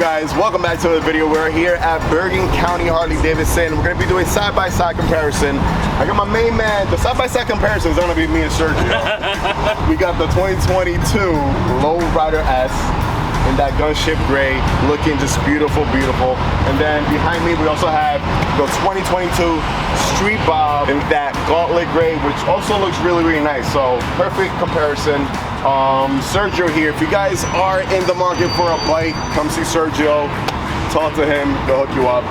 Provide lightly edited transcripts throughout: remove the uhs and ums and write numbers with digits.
guys? Welcome back to the video. We're here at Bergen County Harley Davidson. We're going to be doing side-by-side comparison. I got my main man. The side-by-side comparison is going to be me and Sergio. We got the 2022 Low Rider S in that gunship gray, looking just beautiful, beautiful. And then behind me, we also have the 2022 Street Bob in that gauntlet gray, which also looks really, really nice. So perfect comparison. Sergio here. If you guys are in the market for a bike, come see Sergio, talk to him, they'll hook you up.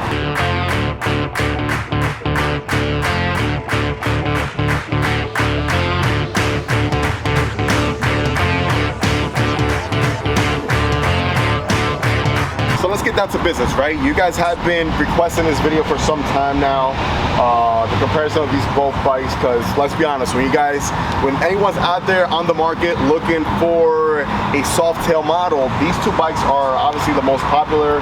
So let's get down to business, right? You guys have been requesting this video for some time now, the comparison of these both bikes, because let's be honest, when anyone's out there on the market looking for a soft tail model, these two bikes are obviously the most popular.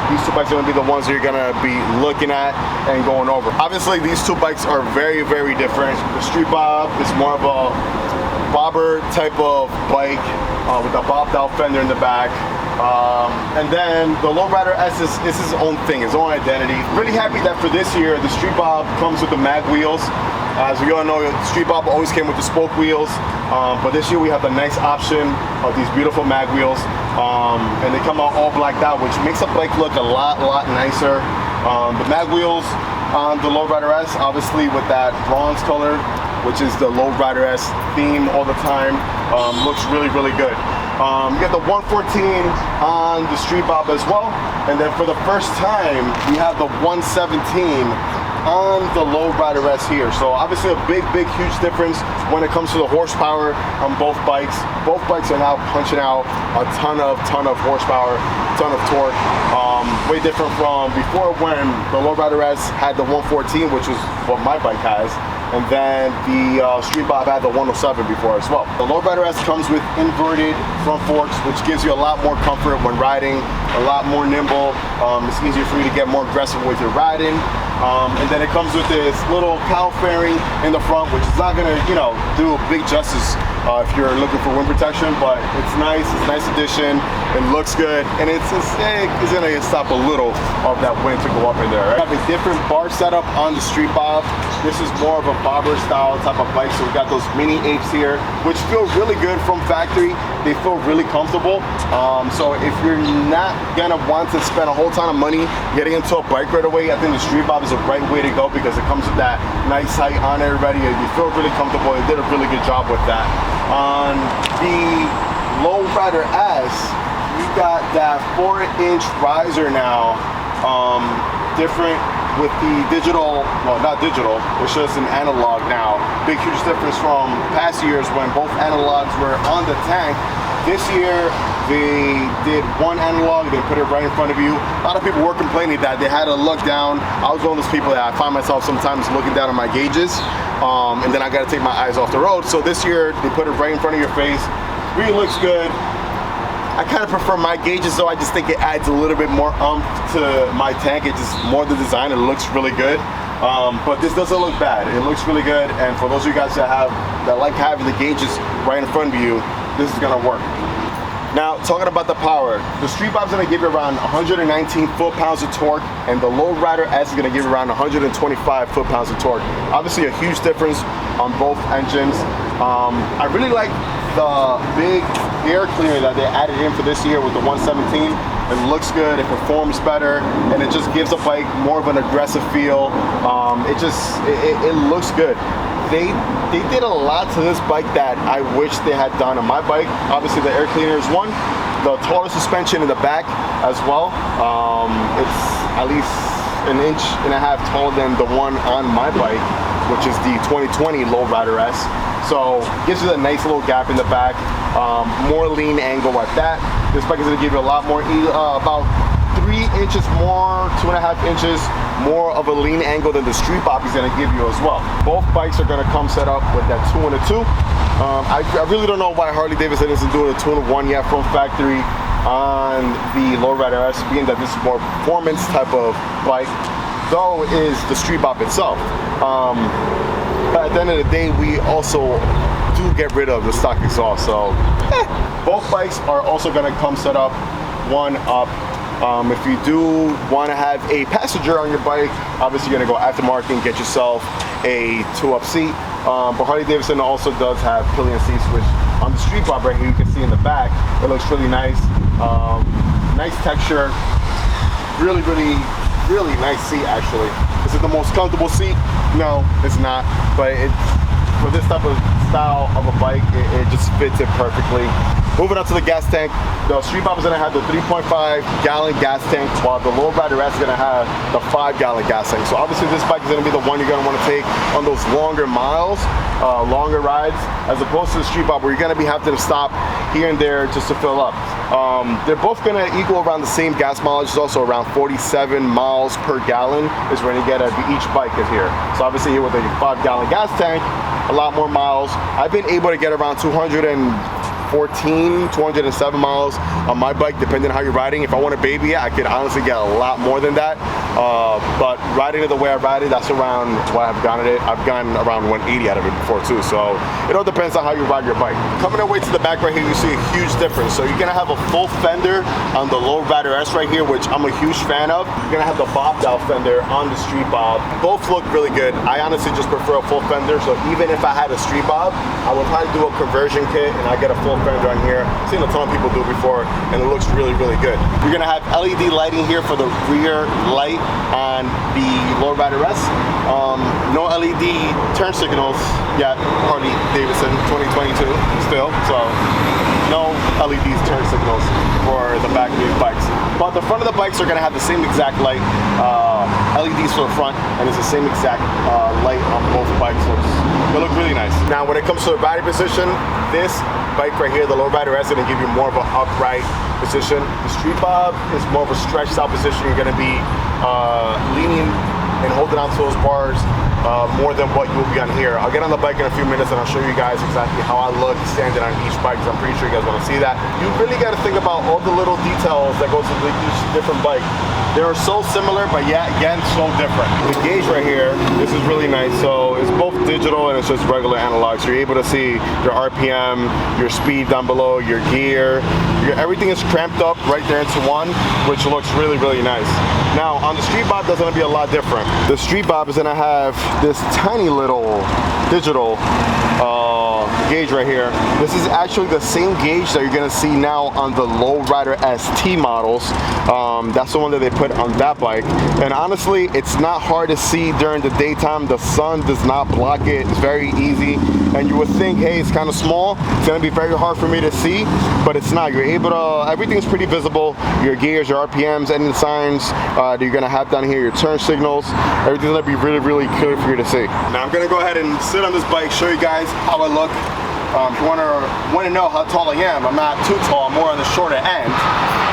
These two bikes are going to be the ones that you're going to be looking at and going over. Obviously, these two bikes are very, very different. The Street Bob is more of a bobber type of bike with a bobbed out fender in the back. And then the Low Rider S is his own thing, his own identity. Really happy that for this year, the Street Bob comes with the mag wheels. As we all know, the Street Bob always came with the spoke wheels, but this year we have the nice option of these beautiful mag wheels, and they come out all blacked out, which makes the bike look a lot nicer. The mag wheels on the Low Rider S, obviously with that bronze color, which is the Low Rider S theme all the time, looks really, really good. You got the 114 on the Street Bob as well, and then for the first time we have the 117 on the Low Rider S here. So obviously a big huge difference when it comes to the horsepower on both bikes. Both bikes are now punching out a ton of horsepower, ton of torque. Way different from before when the Low Rider S had the 114, which is what my bike has. And then the Street Bob had the 107 before as well. The Low Rider S comes with inverted front forks, which gives you a lot more comfort when riding, a lot more nimble. It's easier for you to get more aggressive with your riding. And then it comes with this little cowl fairing in the front, which is not gonna, do a big justice if you're looking for wind protection, but it's nice. It's a nice addition. It looks good, and it's gonna stop a little of that wind to go up in there. Right? We have a different bar setup on the Street Bob. This is more of a bobber style type of bike, so we got those mini apes here, which feel really good from factory. They feel really comfortable. So if you're not gonna want to spend a whole ton of money getting into a bike right away, I think the Street Bob is a right way to go because it comes with that nice height on it already. You feel really comfortable. They did a really good job with that. On the Low Rider S, you got that 4-inch riser now, different with the digital, well, not digital, it's just an analog now. Big huge difference from past years when both analogs were on the tank. This year they did one analog, they put it right in front of you. A lot of people were complaining that they had to look down. I was one of those people that I find myself sometimes looking down at my gauges, and then I got to take my eyes off the road. So this year they put it right in front of your face. Really looks good. I kind of prefer my gauges, so I just think it adds a little bit more oomph to my tank. It's just more the design. It looks really good, but this doesn't look bad. It looks really good, and for those of you guys that like having the gauges right in front of you, this is gonna work. Now, talking about the power, the Street Bob's gonna give you around 119 foot-pounds of torque, and the Low Rider S is gonna give you around 125 foot-pounds of torque. Obviously, a huge difference on both engines. I really like the big air cleaner that they added in for this year with the 117. It looks good, it performs better, and it just gives the bike more of an aggressive feel. It looks good. They did a lot to this bike that I wish they had done on my bike. Obviously the air cleaner is one. The taller suspension in the back as well. It's at least 1.5 inches taller than the one on my bike, which is the 2020 Low Rider S. So gives you a nice little gap in the back, more lean angle at that. This bike is gonna give you a lot more, about 3 inches more, 2.5 inches more of a lean angle than the Street Bob is gonna give you as well. Both bikes are gonna come set up with that 2 and a 2. I really don't know why Harley Davidson isn't doing a 2 and a 1 yet from factory on the Low Rider S, being that this is more performance type of bike, though is the Street Bob itself. But at the end of the day, we also do get rid of the stock exhaust. So both bikes are also going to come set up one up If you do want to have a passenger on your bike, obviously you're going to go aftermarket and get yourself a 2-up seat. But Harley Davidson also does have pillion seats, which on the street bob right here you can see in the back, it looks really nice. Nice texture, really nice seat actually. Is it the most comfortable seat? No, it's not, but for this type of style of a bike, it just fits it perfectly. Moving on to the gas tank, the street bob is going to have the 3.5 gallon gas tank, while the low rider S is going to have the 5 gallon gas tank. So obviously this bike is going to be the one you're going to want to take on those longer miles, longer rides, as opposed to the street bob where you're going to be having to stop here and there just to fill up. They're both going to equal around the same gas mileage. It's also around 47 miles per gallon is when you get each bike is here. So obviously here with a 5 gallon gas tank, a lot more miles. I've been able to get around 207 miles on my bike, depending on how you're riding. If I want to baby it, I could honestly get a lot more than that. But riding it the way I ride it, that's around what I've gotten it. I've gotten around 180 out of it before too. So it all depends on how you ride your bike. Coming away to the back right here, you see a huge difference. So you're gonna have a full fender on the low rider S right here, which I'm a huge fan of. You're gonna have the bobbed out fender on the street bob. Both look really good. I honestly just prefer a full fender. So even if I had a street bob, I would probably do a conversion kit and I get a full fender on here. I've seen a ton of people do it before and it looks really good. You're gonna have LED lighting here for the rear light on the low rider S. No LED turn signals yet, Harley Davidson 2022 still, so no LED turn signals for the back of these bikes. But the front of the bikes are gonna have the same exact light, LEDs for the front, and it's the same exact light on both bikes, so they look really nice. Now when it comes to the riding position, this bike right here, the low rider S, is gonna give you more of an upright position. The street bob is more of a stretched out position. You're gonna be leaning and holding on to those bars more than what you will be on here. I'll get on the bike in a few minutes and I'll show you guys exactly how I look standing on each bike, because I'm pretty sure you guys want to see that. You really got to think about all the little details that goes into each different bike. They're so similar, but yet again so different. The gauge right here, this is really nice. So it's both digital and it's just regular analog. So you're able to see your RPM, your speed down below, your gear. Everything is cramped up right there into one, which looks really nice. Now on the street bob, that's going to be a lot different. The street bob is going to have this tiny little digital gauge right here. This is actually the same gauge that you're going to see now on the low rider ST models. That's the one that they put on that bike, and honestly it's not hard to see during the daytime. The sun does not block it. It's very easy, and you would think, hey, it's kind of small, it's going to be very hard for me to see, but it's not. You're able to, everything's pretty visible. Your gears, your RPMs, any signs that you're going to have down here, your turn signals, everything's going to be really clear for you to see. Now I'm going to go ahead and sit on this bike, show you guys how I look. If you want to know how tall I am, I'm not too tall, I'm more on the shorter end.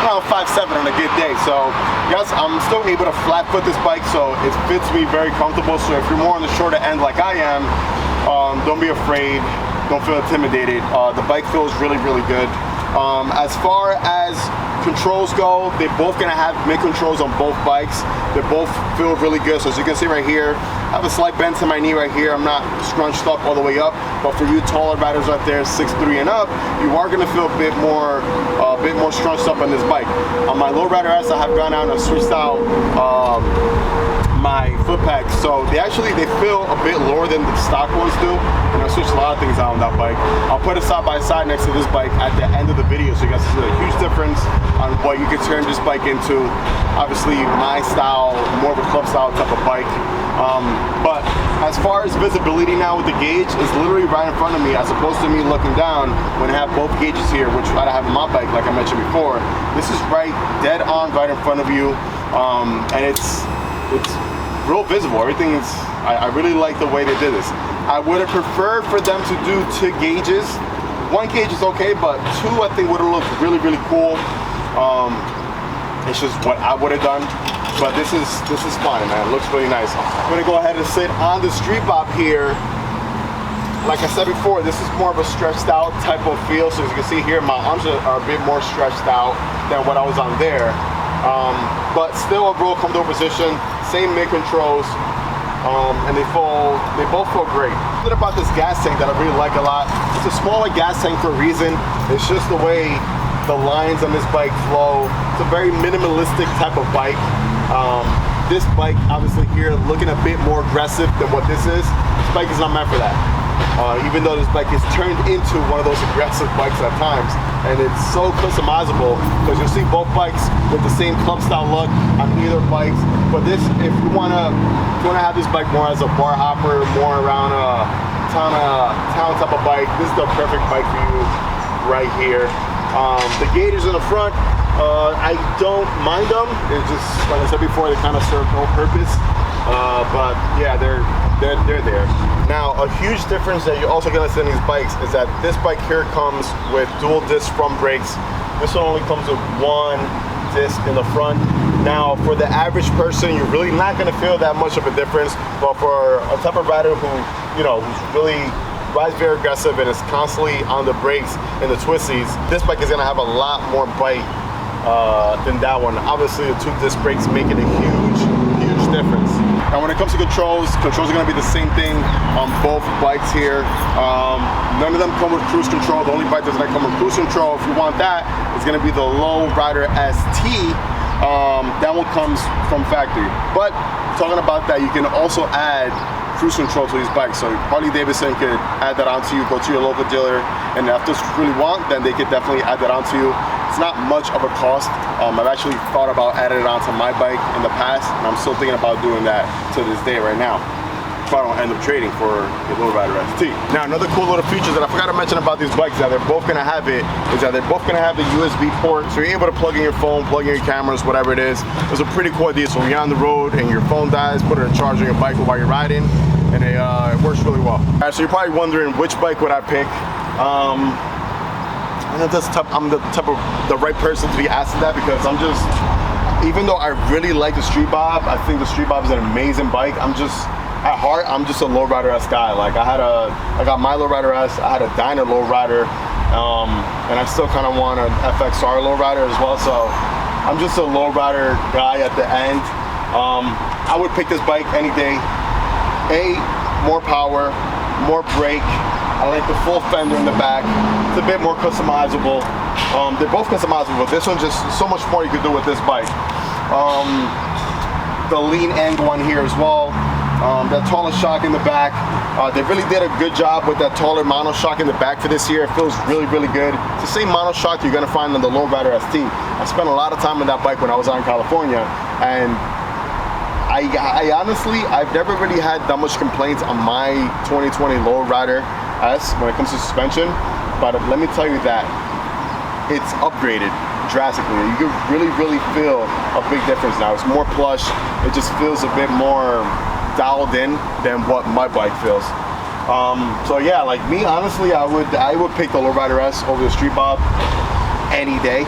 Around 5'7" on a good day. So yes, I'm still able to flat foot this bike, so it fits me very comfortable. So if you're more on the shorter end like I am, don't be afraid, don't feel intimidated. The bike feels really good. As far as controls go, they're both gonna have mid controls on both bikes. They both feel really good. So as you can see right here, I have a slight bend to my knee right here. I'm not scrunched up all the way up, but for you taller riders out there, 6'3" and up, you are gonna feel a bit more scrunched up on this bike. On my low rider S, I have gone out and switched out my foot pegs, so they feel a bit lower than the stock ones do, and I switched a lot of things out on that bike. I'll put it side by side next to this bike at the end of the video, so you guys see a huge difference on what you can turn this bike into. Obviously my style, more of a club style type of bike. But as far as visibility now with the gauge, it's literally right in front of me, as opposed to me looking down when I have both gauges here, which I have on my bike, like I mentioned before. This is right dead on right in front of you, and it's real visible. Everything is, I really like the way they did this. I would have preferred for them to do 2 gauges. 1 gauge is okay, but 2 I think would have looked really cool. It's just what I would have done. But this is fine, man. It looks really nice. I'm gonna go ahead and sit on the street bob here. Like I said before, this is more of a stretched out type of feel. So as you can see here, my arms are a bit more stretched out than what I was on there. But still a real comfortable position, same mid controls, and they both feel great. Something about this gas tank that I really like a lot. It's a smaller gas tank for a reason. It's just the way The lines on this bike flow. It's a very minimalistic type of bike. This bike, obviously here, looking a bit more aggressive than what this is. This bike is not meant for that. Even though this bike is turned into one of those aggressive bikes at times, and it's so customizable because you'll see both bikes with the same club style look on either bikes. But this, if you wanna have this bike more as a bar hopper, more around a town type of bike, this is the perfect bike for you right here. The gauges in the front, I don't mind them. It's just, like I said before, they kind of serve no purpose. But yeah, they're there. Now, a huge difference that you're also gonna see in these bikes is that this bike here comes with dual disc front brakes. This one only comes with one disc in the front. Now, for the average person, you're really not gonna feel that much of a difference. But for a type of rider who, you know, who's really rides very aggressive and is constantly on the brakes and the twisties, this bike is gonna have a lot more bite than that one. Obviously, the two disc brakes make it a huge difference. Now, when it comes to controls are gonna be the same thing on both bikes here. None of them come with cruise control. The only bike that doesn't come with cruise control, if you want that, is gonna be the Low Rider ST. That one comes from factory. But talking about that, you can also add cruise control to these bikes. So Harley Davidson could add that onto you, go to your local dealer, and if this really want, then they could definitely add that onto you. It's not much of a cost. I've actually thought about adding it onto my bike in the past, and I'm still thinking about doing that to this day right now, if I don't end up trading for the Low Rider ST. Now, another cool little feature that I forgot to mention about these bikes that they're both gonna have is that they're both gonna have the USB port, so you're able to plug in your phone, plug in your cameras, whatever it is. It's a pretty cool idea. So when you're on the road and your phone dies, put it in charge on your bike while you're riding, and it works really well. All right, so you're probably wondering which bike would I pick. I'm the right person to be asking that, because I'm just, even though I really like the Street Bob, I think the Street Bob is an amazing bike. At heart, I'm just a Low Rider S guy. Like I got my Low Rider S, I had a Dyna Low Rider, and I still kind of want an FXR Low Rider as well. So I'm just a Low Rider guy at the end. I would pick this bike any day. More power, more brake. I like the full fender in the back. It's a bit more customizable. They're both customizable. This one, just so much more you can do with this bike. The lean angle one here as well. That taller shock in the back. They really did a good job with that taller mono shock in the back for this year. It feels really, really good. It's the same mono shock you're gonna find on the Low Rider ST. I spent a lot of time on that bike when I was out in California, and I honestly, I've never really had that much complaints on my 2020 Low Rider S when it comes to suspension, but let me tell you that it's upgraded drastically. You can really, really feel a big difference now. It's more plush. It just feels a bit more dialed in than what my bike feels. So yeah, like me, honestly, I would pick the Low Rider S over the Street Bob any day.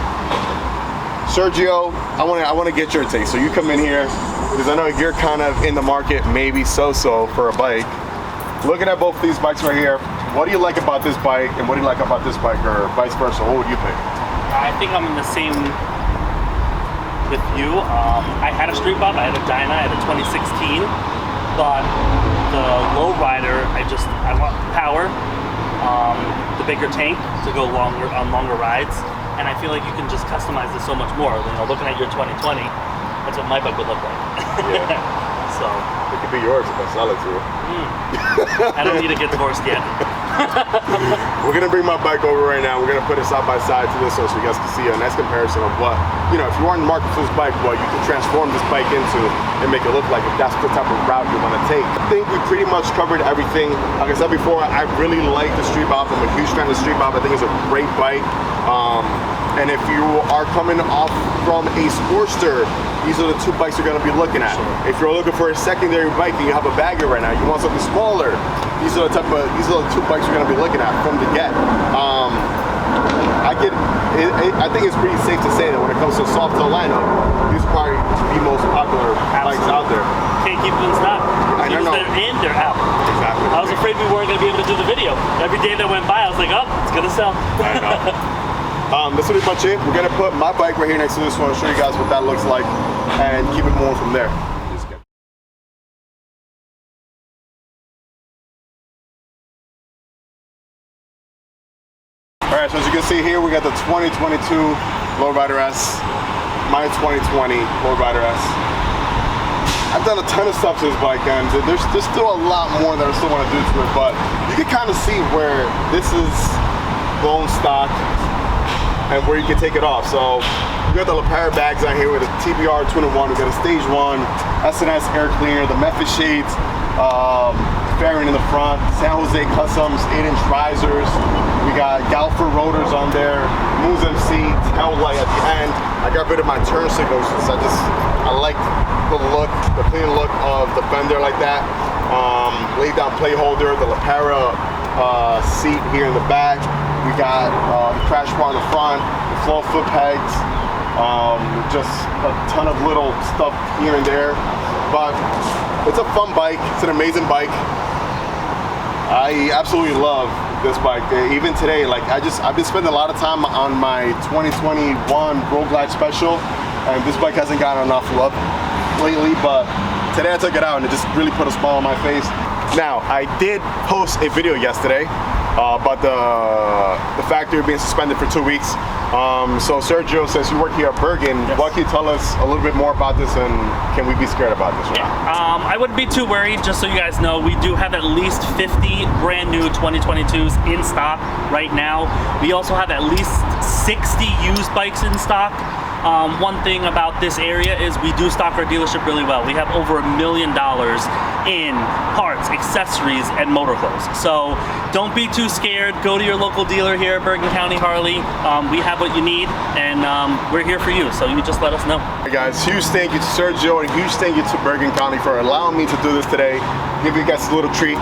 Sergio, I want to get your take. So you come in here, because I know you're kind of in the market, maybe so-so for a bike. Looking at both these bikes right here, what do you like about this bike, and what do you like about this bike, or vice versa? What would you pick? I think I'm in the same with you. I had a Street Bob, I had a Dyna, I had a 2016, but the Low Rider, I want power, the bigger tank to go on longer rides, and I feel like you can just customize this so much more. You know, looking at your 2020, that's what my bike would look like. Yeah. So it could be yours if I sell it to you. I don't need to get divorced yet. We're gonna bring my bike over right now. We're gonna put it side by side to this so you guys can see a nice comparison of what, you know, if you are in the market for this bike, what you can transform this bike into and make it look like, if that's the type of route you want to take. I think we pretty much covered everything. Like I said before, I really like the Street Bob. I'm a huge fan of the Street Bob. I think it's a great bike. And if you are coming off from a Sportster, these are the two bikes you're going to be looking at. Sure. If you're looking for a secondary bike and you have a bagger right now, you want something smaller, these are the two bikes you're going to be looking at from the get. I think it's pretty safe to say that when it comes to a soft tail lineup, these are probably the most popular bikes out there. Can't keep them in stock. I don't know. They're in, they're out. Exactly. I was afraid we weren't going to be able to do the video. Every day that went by, I was like, oh, it's going to sell. I know. That's pretty much it. We're gonna put my bike right here next to this one and show you guys what that looks like and keep it moving from there. All right, so as you can see here, we got the 2022 Lowrider S, my 2020 Lowrider S. I've done a ton of stuff to this bike, and there's still a lot more that I still want to do to it, but you can kind of see where this is bone stock and where you can take it off. So we got the lapel bags on here with a TBR 2-in-1. We got a Stage 1, S&S air cleaner, the Memphis shades, fairing in the front, San Jose Customs 8-inch risers. We got Galfer rotors on there, Moose MC tail light at the end. I got rid of my turn signals because I like the look, the clean look of the fender like that. Laid down plate holder, the Lapera seat here in the back. We got the crash bar in the front, the flow foot pegs, just a ton of little stuff here and there. But it's a fun bike. It's an amazing bike. I absolutely love this bike. Even today, like I've been spending a lot of time on my 2021 Road Glide Special, and this bike hasn't gotten enough love lately, but today I took it out and it just really put a smile on my face. Now, I did post a video yesterday about the factory being suspended for 2 weeks. So Sergio, since you work here at Bergen, yes. What can you tell us a little bit more about this, and can we be scared about this? Yeah. I wouldn't be too worried. Just so you guys know, we do have at least 50 brand new 2022s in stock right now. We also have at least 60 used bikes in stock. One thing about this area is we do stock our dealership really well. We have over $1 million in parts, accessories, and motor clothes. So don't be too scared. Go to your local dealer here at Bergen County Harley. We have what you need, and we're here for you. So you just let us know. Hey guys, huge thank you to Sergio and huge thank you to Bergen County for allowing me to do this today. Give you guys a little treat.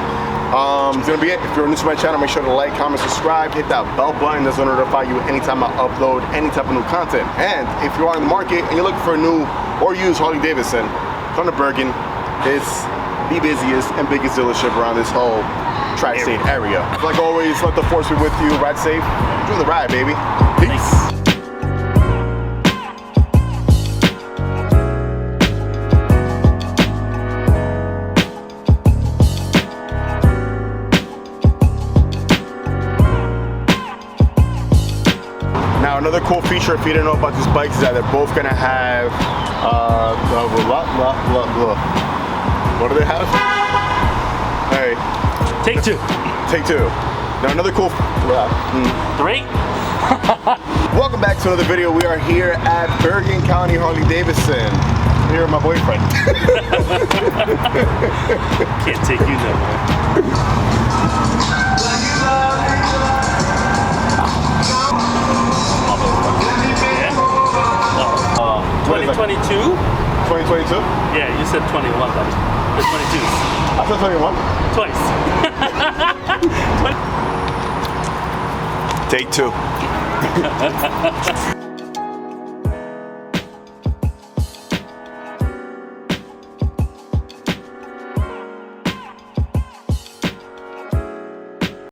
It's gonna be it. If you're new to my channel, make sure to like, comment, subscribe, hit that bell button. That's gonna notify you anytime I upload any type of new content. And if you are in the market and you're looking for a new or used Harley Davidson, come to Bergen. It's the busiest and biggest dealership around this whole tri-state area. Like always, let the force be with you. Ride safe. Enjoy the ride, baby. Peace. Thanks. Now, another cool feature, if you didn't know about this bike, is that they're both gonna have what do they have? Hey, Take two. take two. Now, another cool. 3. Welcome back to another video. We are here at Bergen County Harley Davidson. Here with my boyfriend. Can't take you nowhere. What is that? 2022? 2022? Yeah, you said 21, but the 22s. I said 21. Twice. Take two.